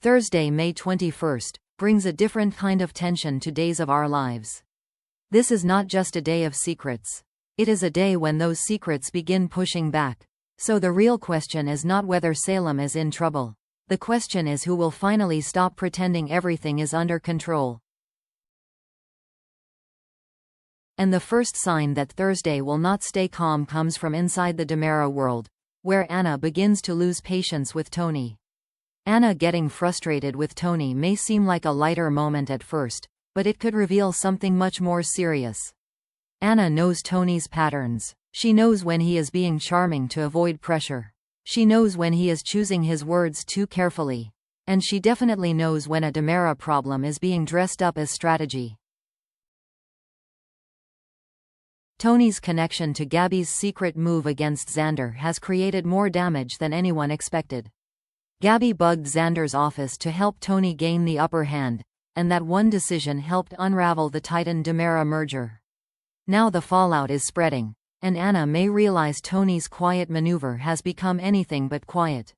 Thursday, May 21st, brings a different kind of tension to days of our lives. This is not just a day of secrets. It is a day when those secrets begin pushing back. So the real question is not whether Salem is in trouble. The question is who will finally stop pretending everything is under control. And the first sign that Thursday will not stay calm comes from inside the DiMera world, where Anna begins to lose patience with Tony. Anna getting frustrated with Tony may seem like a lighter moment at first, but it could reveal something much more serious. Anna knows Tony's patterns. She knows when he is being charming to avoid pressure. She knows when he is choosing his words too carefully. And she definitely knows when a DiMera problem is being dressed up as strategy. Tony's connection to Gabby's secret move against Xander has created more damage than anyone expected. Gabby bugged Xander's office to help Tony gain the upper hand, and that one decision helped unravel the Titan-DiMera merger. Now the fallout is spreading, and Anna may realize Tony's quiet maneuver has become anything but quiet.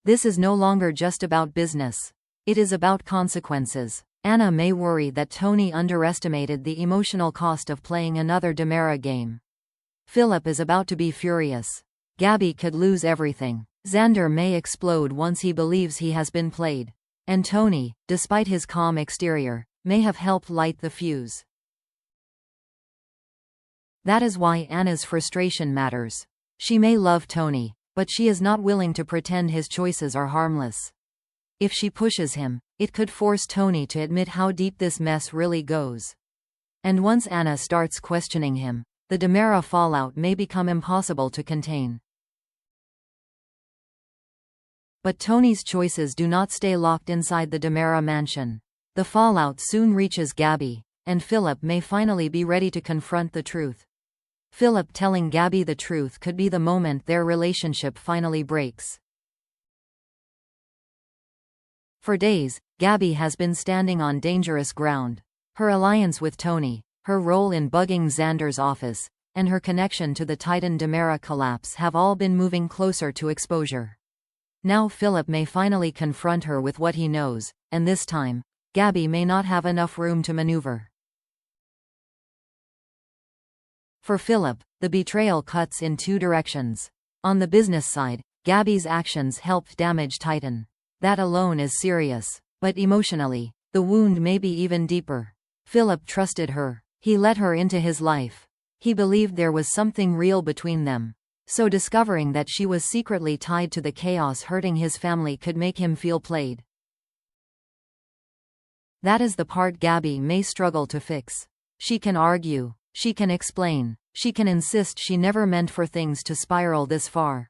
This is no longer just about business. It is about consequences. Anna may worry that Tony underestimated the emotional cost of playing another DiMera game. Philip is about to be furious. Gabby could lose everything. Xander may explode once he believes he has been played. And Tony, despite his calm exterior, may have helped light the fuse. That is why Anna's frustration matters. She may love Tony, but she is not willing to pretend his choices are harmless. If she pushes him, it could force Tony to admit how deep this mess really goes. And once Anna starts questioning him, the DiMera fallout may become impossible to contain. But Tony's choices do not stay locked inside the DiMera mansion. The fallout soon reaches Gabby, and Philip may finally be ready to confront the truth. Philip telling Gabby the truth could be the moment their relationship finally breaks. For days, Gabby has been standing on dangerous ground. Her alliance with Tony, her role in bugging Xander's office, and her connection to the Titan-DiMera collapse have all been moving closer to exposure. Now Philip may finally confront her with what he knows, and this time, Gabby may not have enough room to maneuver. For Philip, the betrayal cuts in two directions. On the business side, Gabby's actions helped damage Titan. That alone is serious. But emotionally, the wound may be even deeper. Philip trusted her. He let her into his life. He believed there was something real between them. So discovering that she was secretly tied to the chaos hurting his family could make him feel played. That is the part Gabby may struggle to fix. She can argue. She can explain. She can insist she never meant for things to spiral this far.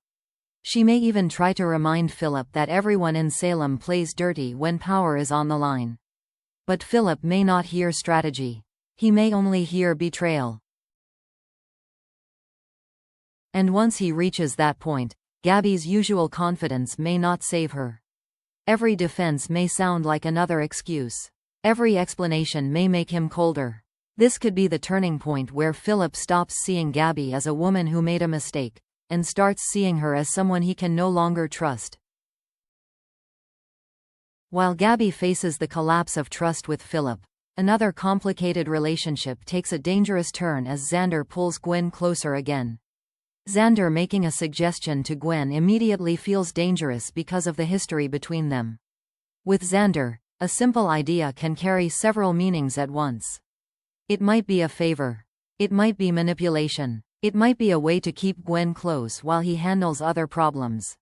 She may even try to remind Philip that everyone in Salem plays dirty when power is on the line. But Philip may not hear strategy. He may only hear betrayal. And once he reaches that point, Gabby's usual confidence may not save her. Every defense may sound like another excuse. Every explanation may make him colder. This could be the turning point where Philip stops seeing Gabby as a woman who made a mistake, and starts seeing her as someone he can no longer trust. While Gabby faces the collapse of trust with Philip, another complicated relationship takes a dangerous turn as Xander pulls Gwen closer again. Xander making a suggestion to Gwen immediately feels dangerous because of the history between them. With Xander, a simple idea can carry several meanings at once. It might be a favor. It might be manipulation. It might be a way to keep Gwen close while he handles other problems.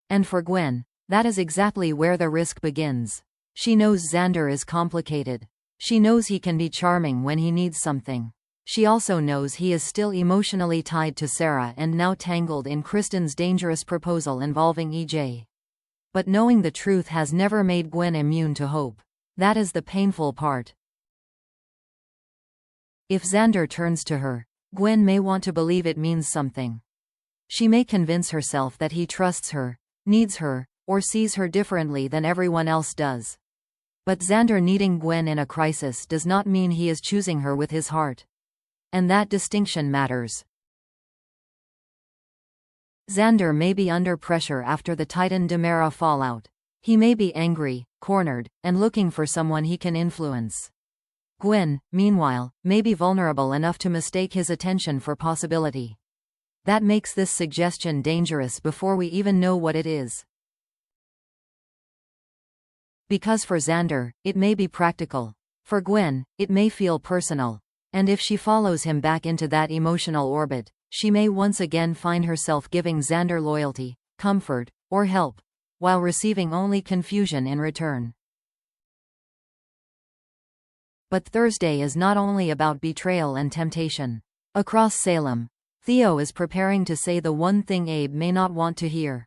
And for Gwen, that is exactly where the risk begins. She knows Xander is complicated. She knows he can be charming when he needs something. She also knows he is still emotionally tied to Sarah and now tangled in Kristen's dangerous proposal involving EJ. But knowing the truth has never made Gwen immune to hope. That is the painful part. If Xander turns to her, Gwen may want to believe it means something. She may convince herself that he trusts her, needs her, or sees her differently than everyone else does. But Xander needing Gwen in a crisis does not mean he is choosing her with his heart. And that distinction matters. Xander may be under pressure after the Titan-Demera fallout. He may be angry, cornered, and looking for someone he can influence. Gwen, meanwhile, may be vulnerable enough to mistake his attention for possibility. That makes this suggestion dangerous before we even know what it is. Because for Xander, it may be practical. For Gwen, it may feel personal. And if she follows him back into that emotional orbit, she may once again find herself giving Xander loyalty, comfort, or help, while receiving only confusion in return. But Thursday is not only about betrayal and temptation. Across Salem, Theo is preparing to say the one thing Abe may not want to hear.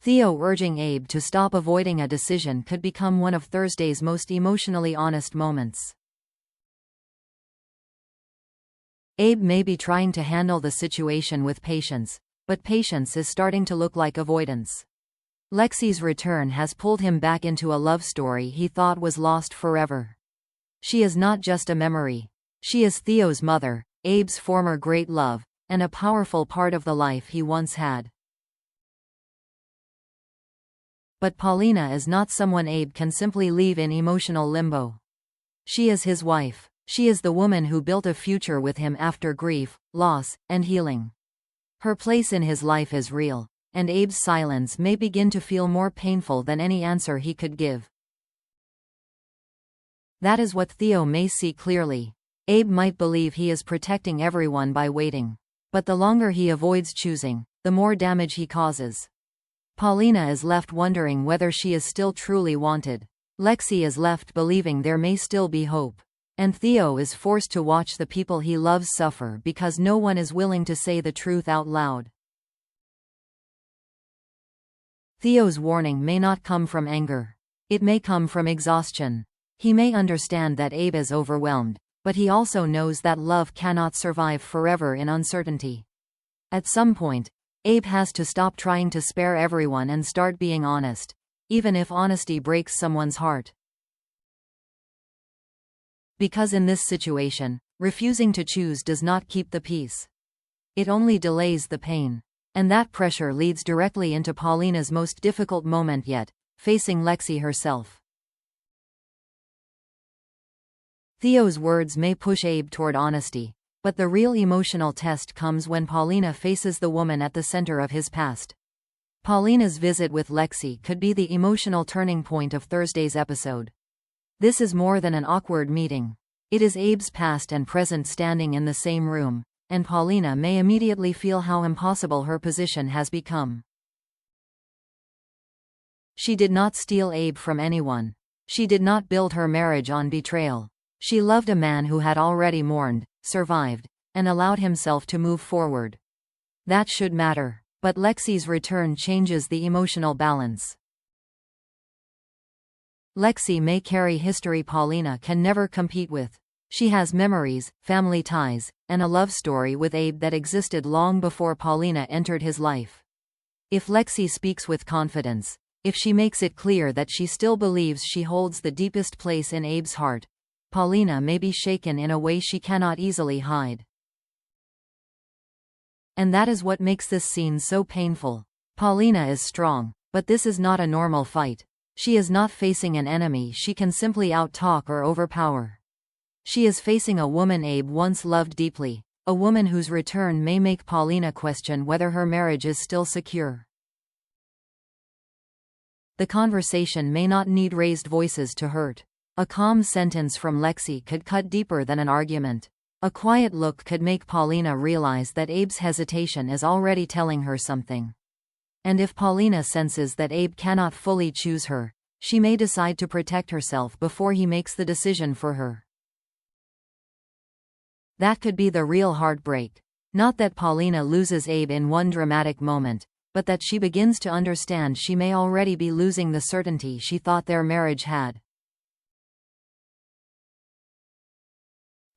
Theo urging Abe to stop avoiding a decision could become one of Thursday's most emotionally honest moments. Abe may be trying to handle the situation with patience, but patience is starting to look like avoidance. Lexi's return has pulled him back into a love story he thought was lost forever. She is not just a memory. She is Theo's mother, Abe's former great love, and a powerful part of the life he once had. But Paulina is not someone Abe can simply leave in emotional limbo. She is his wife. She is the woman who built a future with him after grief, loss, and healing. Her place in his life is real, and Abe's silence may begin to feel more painful than any answer he could give. That is what Theo may see clearly. Abe might believe he is protecting everyone by waiting. But the longer he avoids choosing, the more damage he causes. Paulina is left wondering whether she is still truly wanted. Lexi is left believing there may still be hope. And Theo is forced to watch the people he loves suffer because no one is willing to say the truth out loud. Theo's warning may not come from anger. It may come from exhaustion. He may understand that Abe is overwhelmed, but he also knows that love cannot survive forever in uncertainty. At some point, Abe has to stop trying to spare everyone and start being honest, even if honesty breaks someone's heart. Because in this situation, refusing to choose does not keep the peace. It only delays the pain. And that pressure leads directly into Paulina's most difficult moment yet, facing Lexi herself. Theo's words may push Abe toward honesty, but the real emotional test comes when Paulina faces the woman at the center of his past. Paulina's visit with Lexi could be the emotional turning point of Thursday's episode. This is more than an awkward meeting. It is Abe's past and present standing in the same room, and Paulina may immediately feel how impossible her position has become. She did not steal Abe from anyone. She did not build her marriage on betrayal. She loved a man who had already mourned, survived, and allowed himself to move forward. That should matter. But Lexi's return changes the emotional balance. Lexi may carry history Paulina can never compete with. She has memories, family ties, and a love story with Abe that existed long before Paulina entered his life. If Lexi speaks with confidence, if she makes it clear that she still believes she holds the deepest place in Abe's heart, Paulina may be shaken in a way she cannot easily hide. And that is what makes this scene so painful. Paulina is strong, but this is not a normal fight. She is not facing an enemy she can simply out-talk or overpower. She is facing a woman Abe once loved deeply, a woman whose return may make Paulina question whether her marriage is still secure. The conversation may not need raised voices to hurt. A calm sentence from Lexi could cut deeper than an argument. A quiet look could make Paulina realize that Abe's hesitation is already telling her something. And if Paulina senses that Abe cannot fully choose her, she may decide to protect herself before he makes the decision for her. That could be the real heartbreak. Not that Paulina loses Abe in one dramatic moment, but that she begins to understand she may already be losing the certainty she thought their marriage had.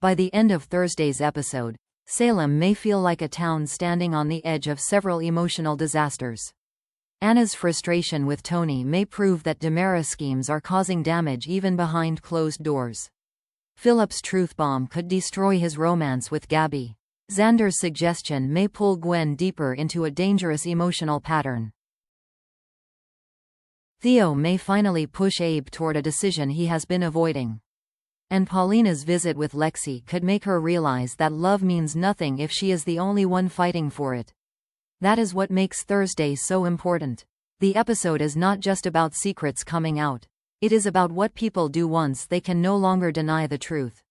By the end of Thursday's episode, Salem may feel like a town standing on the edge of several emotional disasters. Anna's frustration with Tony may prove that DeMera's schemes are causing damage even behind closed doors. Philip's truth bomb could destroy his romance with Gabby. Xander's suggestion may pull Gwen deeper into a dangerous emotional pattern. Theo may finally push Abe toward a decision he has been avoiding. And Paulina's visit with Lexi could make her realize that love means nothing if she is the only one fighting for it. That is what makes Thursday so important. The episode is not just about secrets coming out. It is about what people do once they can no longer deny the truth.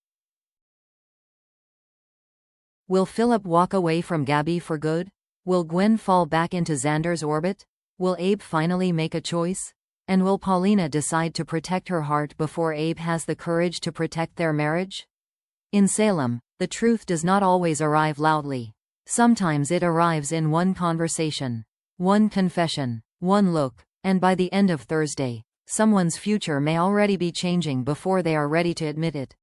Will Philip walk away from Gabby for good? Will Gwen fall back into Xander's orbit? Will Abe finally make a choice? And will Paulina decide to protect her heart before Abe has the courage to protect their marriage? In Salem, the truth does not always arrive loudly. Sometimes it arrives in one conversation, one confession, one look, and by the end of Thursday, someone's future may already be changing before they are ready to admit it.